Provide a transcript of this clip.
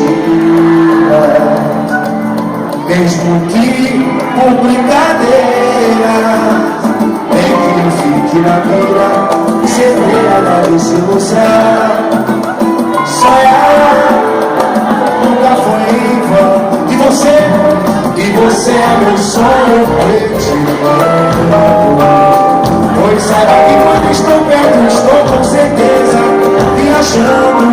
mentira, mesmo que por brincadeira, nem que eu fique na beira, semeada desse ilusão. Sonhar nunca foi em vão, e você é meu sonho preto. Pois saiba que quando estou perto, estou com certeza viajando.